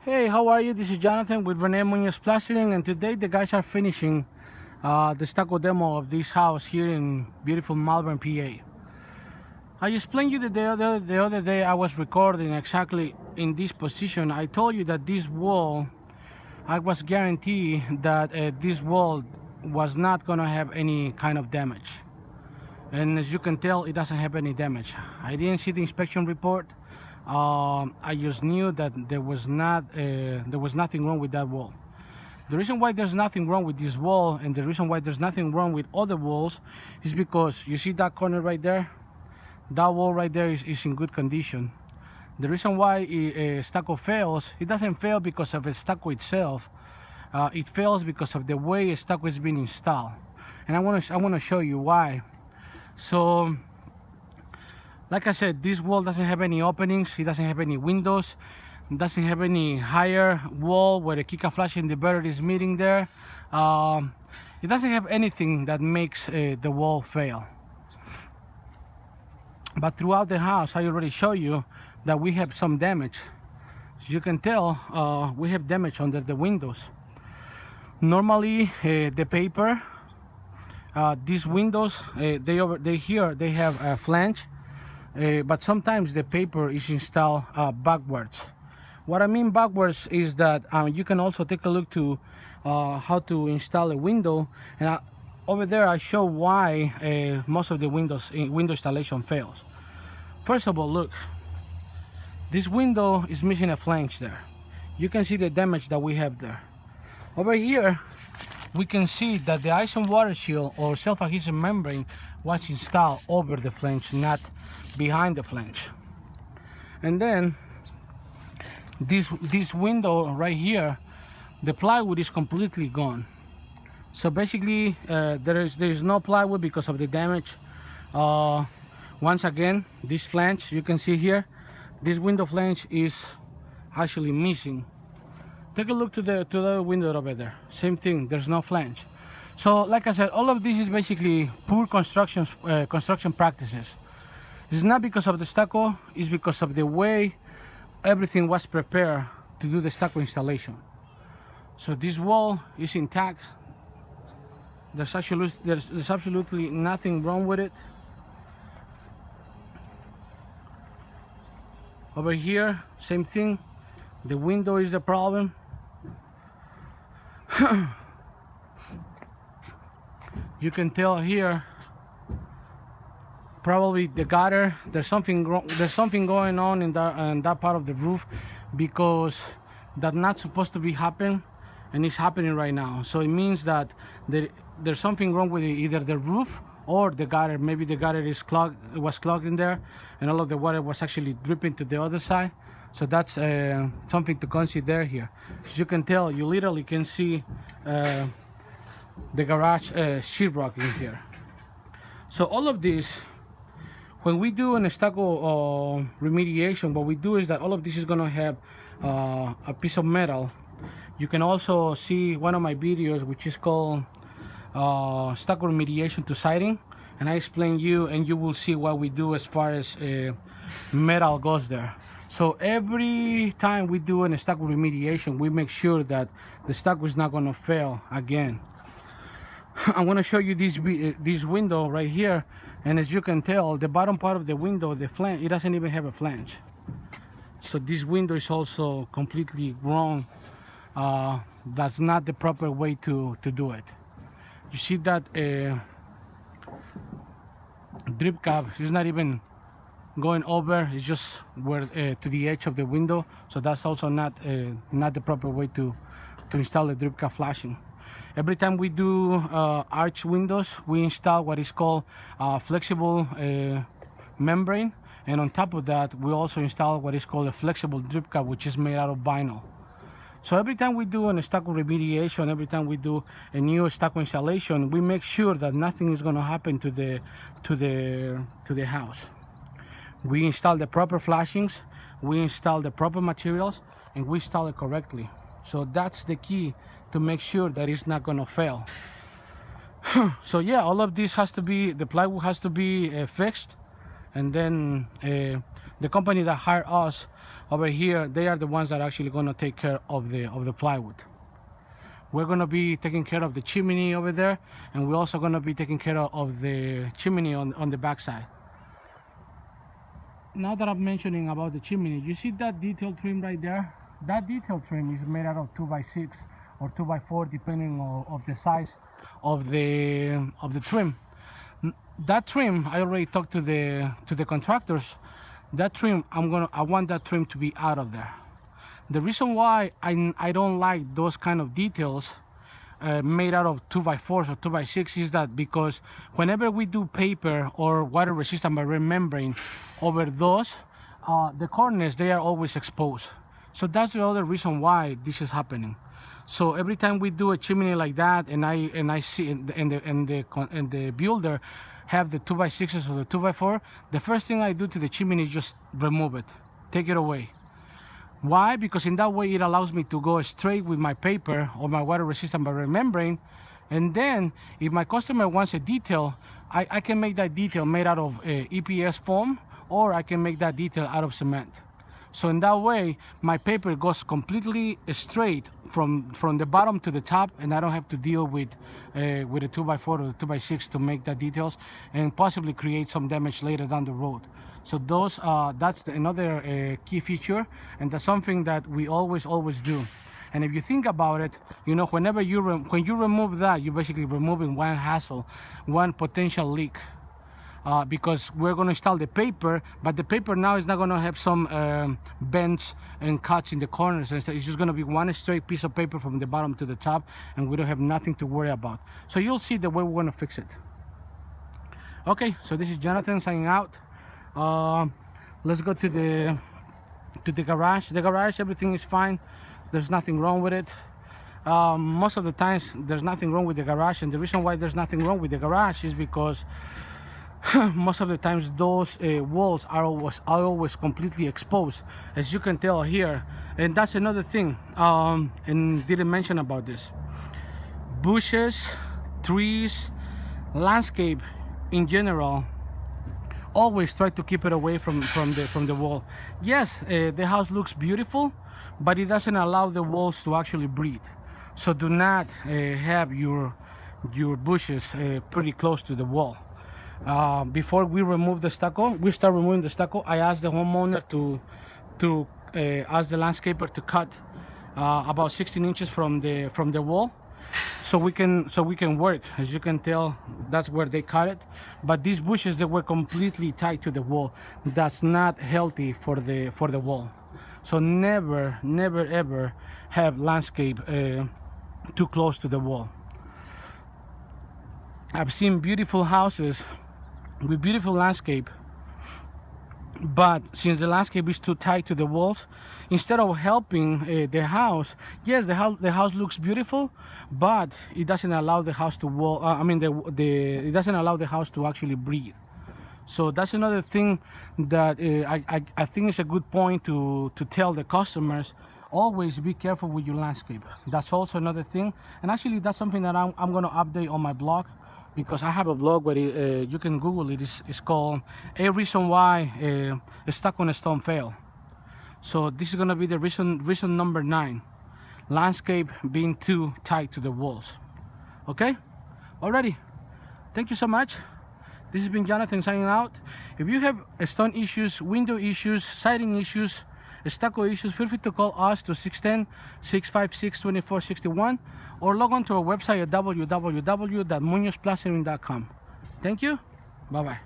Hey, how are you? This is Jonathan with Rene Munoz Plastering, and today the guys are finishing the stucco demo of this house here in beautiful Malvern, PA. I explained you that the other day I was recording exactly in this position. I told you that this wall, I was guaranteed that this wall was not gonna have any kind of damage. And as you can tell, it doesn't have any damage. I didn't see the inspection report. I just knew that there was nothing wrong with that wall. The reason why there's nothing wrong with this wall, and the reason why there's nothing wrong with other walls, is because you see that corner right there. That wall right there is in good condition. The reason why stucco fails, it doesn't fail because of the stucco itself. It fails because of the way stucco is being installed, and I want to show you why. So, like I said, this wall doesn't have any openings, it doesn't have any windows, it doesn't have any higher wall where the Kika flash inverter is meeting there. It doesn't have anything that makes the wall fail. But throughout the house, I already showed you that we have some damage. As you can tell, we have damage under the windows. Normally, the paper, these windows, they have a flange. But sometimes the paper is installed backwards. What I mean backwards is that you can also take a look to how to install a window, and over there I show why most of the window installation fails. First of all, look, this window is missing a flange there. You can see the damage that we have there. Over here we can see that the ice and water shield or self-adhesive membrane was installed over the flange, not behind the flange. And then this window right here, the plywood is completely gone. So basically there is no plywood because of the damage. Once again, this flange, you can see here, this window flange is actually missing. Take a look to the window over there. Same thing, there's no flange. So like I said, all of this is basically poor construction practices. It's not because of the stucco, it's because of the way everything was prepared to do the stucco installation. So this wall is intact. There's absolutely nothing wrong with it. Over here, same thing. The window is the problem. You can tell here, probably the gutter, there's something going on in that part of the roof, because that's not supposed to be happening, and it's happening right now. So it means that there's something wrong with either the roof or the gutter. Maybe the gutter was clogged in there, and all of the water was actually dripping to the other side. So that's something to consider here. As you can tell, you literally can see the garage sheetrock in here. So all of this, when we do an stucco remediation, what we do is that all of this is going to have a piece of metal. You can also see one of my videos, which is called stucco remediation to siding, and I explain you, and you will see what we do as far as metal goes there. So every time we do a stucco remediation, we make sure that the stucco is not going to fail again. I'm going to show you this window right here, and as you can tell, the bottom part of the window, the flange, it doesn't even have a flange. So this window is also completely wrong. That's not the proper way to do it. You see that drip cap is not even going over, it's just where to the edge of the window. So that's also not the proper way to install a drip cap flashing. Every time we do arch windows, we install what is called flexible membrane, and on top of that we also install what is called a flexible drip cap, which is made out of vinyl. So every time we do a stucco remediation, every time we do a new stucco installation, we make sure that nothing is going to happen to the house. We install the proper flashings, we install the proper materials, and we install it correctly. So that's the key to make sure that it's not going to fail. So yeah, all of this has to be, the plywood has to be fixed, and then the company that hired us over here, they are the ones that are actually going to take care of the plywood. We're going to be taking care of the chimney over there, and we're also going to be taking care of the chimney on the back side. Now that I'm mentioning about the chimney, you see that detail trim right there? That detail trim is made out of 2x6 or 2x4, depending on the size of the trim. That trim, I already talked to the contractors. That trim, I want that trim to be out of there. The reason why I don't like those kind of details made out of 2x4s or 2x6 is that because whenever we do paper or water resistant membrane membrane over those, the corners, they are always exposed. So that's the other reason why this is happening. So every time we do a chimney like that, and I see and the builder have the 2x6s or the 2x4, the first thing I do to the chimney is just remove it, take it away. Why? Because in that way it allows me to go straight with my paper or my water resistant membrane, and then if my customer wants a detail, I can make that detail made out of EPS foam, or I can make that detail out of cement. So in that way my paper goes completely straight from the bottom to the top, and I don't have to deal with a 2x4 or a 2x6 to make that details and possibly create some damage later down the road. So those that's another key feature, and that's something that we always do. And if you think about it, you know, when you remove that, you're basically removing one hassle, one potential leak. Because we're going to install the paper, but the paper now is not going to have some bends and cuts in the corners. It's just going to be one straight piece of paper from the bottom to the top, and we don't have nothing to worry about. So you'll see the way we're going to fix it. Okay, so this is Jonathan signing out. Let's go to the garage. The garage, everything is fine. There's nothing wrong with it. Most of the times there's nothing wrong with the garage, and the reason why there's nothing wrong with the garage is because most of the times those walls are always completely exposed, as you can tell here. And that's another thing, and didn't mention about this. Bushes, trees, landscape in general, always try to keep it away from the wall. Yes, the house looks beautiful, but it doesn't allow the walls to actually breathe. So do not have your bushes pretty close to the wall. Before we remove the stucco, we start removing the stucco, I asked the homeowner to ask the landscaper to cut about 16 inches from the wall, so we can work. As you can tell, that's where they cut it. But these bushes, they were completely tied to the wall. That's not healthy for the wall. So never ever have landscape too close to the wall. I've seen beautiful houses with beautiful landscape, but since the landscape is too tight to the walls, instead of helping the house, yes, the house looks beautiful, but it doesn't allow the house to it doesn't allow the house to actually breathe. So that's another thing that I think is a good point to tell the customers. Always be careful with your landscape. That's also another thing, and actually that's something that I'm going to update on my blog, because I have a blog where you can Google it. It's called "A Reason Why Stuck on a Stone Fail." So this is going to be the reason number 9: landscape being too tight to the walls. Okay, alrighty. Thank you so much. This has been Jonathan signing out. If you have stone issues, window issues, siding issues, stucco issues, feel free to call us to 610-656-2461, or log on to our website at www.munozplastering.com. Thank you. Bye-bye.